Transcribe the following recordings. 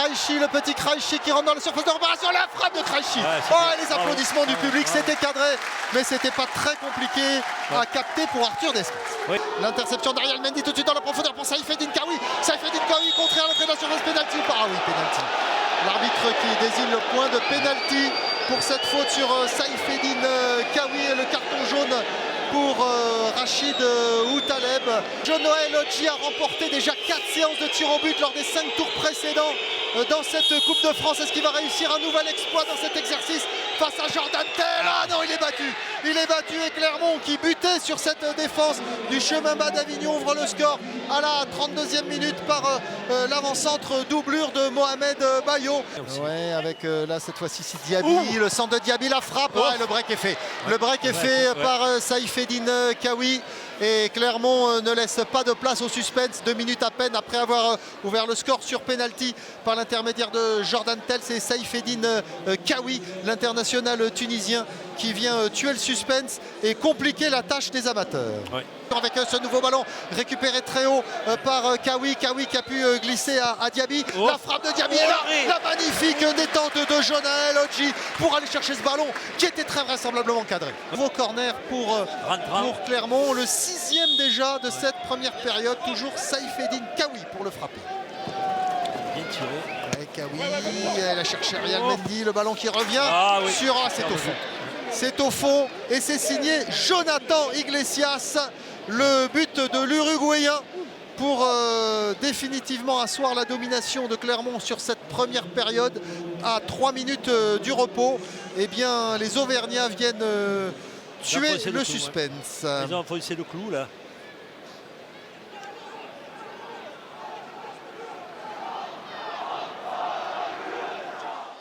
Krejci, le petit Krejci qui rentre dans la surface de réparation, la frappe de Krejci. Ouais, les applaudissements du public, c'était cadré, mais c'était pas très compliqué à capter pour Arthur Descalzi. Oui. L'interception d'Ariel Mendy tout de suite dans la profondeur pour Saïfeddine Kaoui. Saïfeddine Kaoui contré à l'entrée de la surface, pénalty. Ah oui, pénalty. L'arbitre qui désigne le point de pénalty pour cette faute sur Saïfeddine Kaoui et le carton jaune pour Rachid Outaleb. John-Noël Odji a remporté déjà 4 séances de tir au but lors des 5 tours précédents dans cette Coupe de France. Est-ce qu'il va réussir un nouvel exploit dans cet exercice face à Jordan Tell? Ah non, il est battu. Il est battu et Clermont qui butait sur cette défense du chemin bas d'Avignon ouvre le score à la 32e minute par l'avant-centre doublure de Mohamed Bayo. Ouais, avec là cette fois-ci c'est Diaby, le centre de Diaby, la frappe. Ouais, le break est fait. Le break est fait par Saïfeddine Kaoui. Et Clermont ne laisse pas de place au suspense. 2 minutes à peine après avoir ouvert le score sur penalty par l'intermédiaire de Jordan Tell. C'est Saïfeddine Kaoui, l'international tunisien, qui vient tuer le suspense et compliquer la tâche des amateurs. Oui. Avec ce nouveau ballon récupéré très haut par Kaoui. Kaoui qui a pu glisser à Diaby. La frappe de Diaby est là. La magnifique détente de John-Noël Odji pour aller chercher ce ballon qui était très vraisemblablement cadré. Nouveau corner pour Clermont. Le 6e déjà de cette première période. Toujours Saïfeddine Kaoui pour le frapper. Bien tiré. Ouais, Kaoui, elle a cherché Ariel Mendy. Le ballon qui revient sur... c'est au fond. C'est au fond et c'est signé Jonathan Iglesias. Le but de l'Uruguayen pour définitivement asseoir la domination de Clermont sur cette première période à 3 minutes du repos. Eh bien, les Auvergnats viennent tuer le suspense. Ils ont enfoncé le clou là.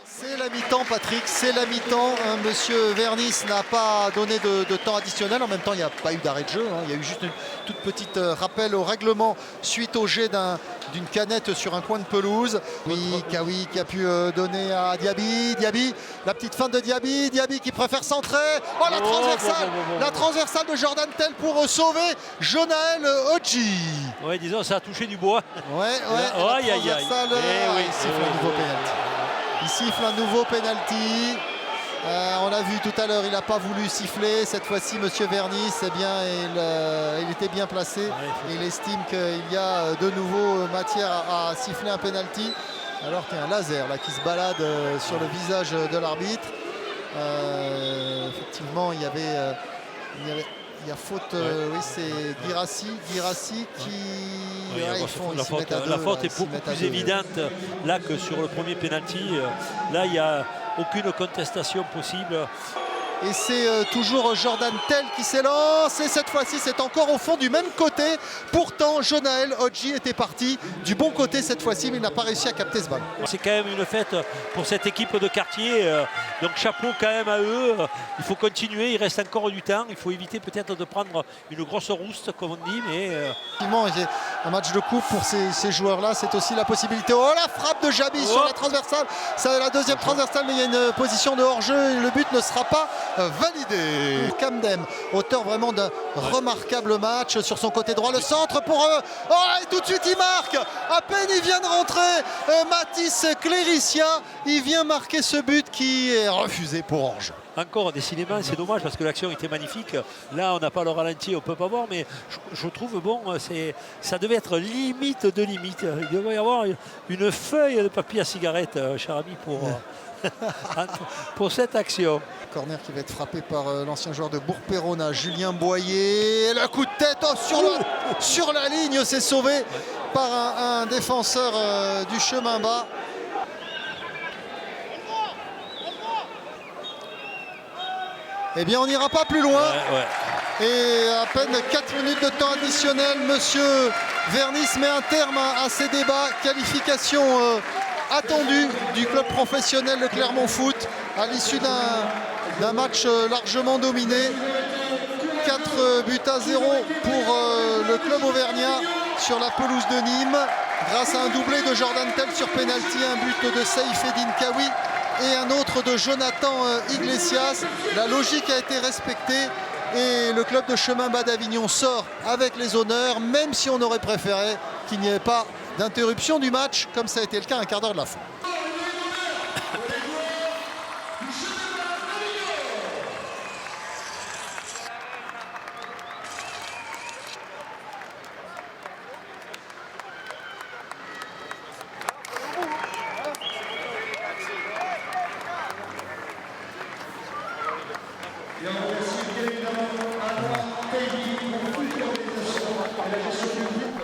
C'est la mi-temps, Patrick, c'est la mi-temps. Monsieur Vernis n'a pas donné de temps additionnel. En même temps, il n'y a pas eu d'arrêt de jeu. Il y a eu juste une toute petite rappel au règlement suite au jet d'une canette sur un coin de pelouse. Oui, Kaoui qui a pu donner à Diaby. Diaby, la petite feinte de Diaby. Diaby qui préfère centrer. Oh, la transversale. La transversale de Jordan Tell pour sauver John-Noël Odji. Ouais, disons, ça a touché du bois. Ouais. Aïe, aïe, aïe. Oui, c'est un nouveau pénalty. Il siffle un nouveau penalty. On l'a vu tout à l'heure, il n'a pas voulu siffler. Cette fois-ci, monsieur Vernis, eh bien, il était bien placé. Il estime qu'il y a de nouveau matière à siffler un penalty. Alors qu'il y a un laser là, qui se balade sur le visage de l'arbitre. Effectivement, il y a faute, oui, c'est Guirassi qui... La faute est beaucoup plus évidente là que sur le premier penalty. Là, il n'y a aucune contestation possible. Et c'est toujours Jordan Tell qui s'élance. Et cette fois-ci, c'est encore au fond du même côté. Pourtant, John-Noël Odji était parti du bon côté cette fois-ci, mais il n'a pas réussi à capter ce ballon. C'est quand même une fête pour cette équipe de quartier. Donc chapeau quand même à eux. Il faut continuer, il reste encore du temps. Il faut éviter peut-être de prendre une grosse rouste, comme on dit. Mais effectivement, un match de coupe pour ces joueurs-là, c'est aussi la possibilité. Oh, la frappe de Jabi sur la transversale. C'est la deuxième transversale, mais il y a une position de hors-jeu. Le but ne sera pas validé. Kamdem, auteur vraiment d'un remarquable match sur son côté droit. Le centre pour eux. Oh, et tout de suite il marque. À peine il vient de rentrer. Mathis Cléricia, il vient marquer ce but qui est refusé pour hors-jeu. Encore décidément, c'est dommage parce que l'action était magnifique. Là, on n'a pas le ralenti, on ne peut pas voir, mais je trouve bon, ça devait être limite de limite. Il devait y avoir une feuille de papier à cigarette, cher ami, pour cette action. Corner qui va être frappé par l'ancien joueur de Bourg-Péronne, Julien Boyer. Le coup de tête sur la ligne, c'est sauvé par un défenseur du chemin bas. Eh bien, on n'ira pas plus loin. Et à peine 4 minutes de temps additionnel, monsieur Vernis met un terme à ces débats. Qualification attendue du club professionnel de Clermont Foot à l'issue d'un match largement dominé. 4 buts à 0 pour le club auvergnat sur la pelouse de Nîmes. Grâce à un doublé de Jordan Tell sur penalty, un but de Saïfeddine Kaoui et un autre de Jonathan Iglesias. La logique a été respectée et le club de Chemin Bas d'Avignon sort avec les honneurs, même si on aurait préféré qu'il n'y ait pas d'interruption du match, comme ça a été le cas un quart d'heure de la fin. Et on remercie bien évidemment Alain Taïbi pour toute l'organisation et la gestion du groupe.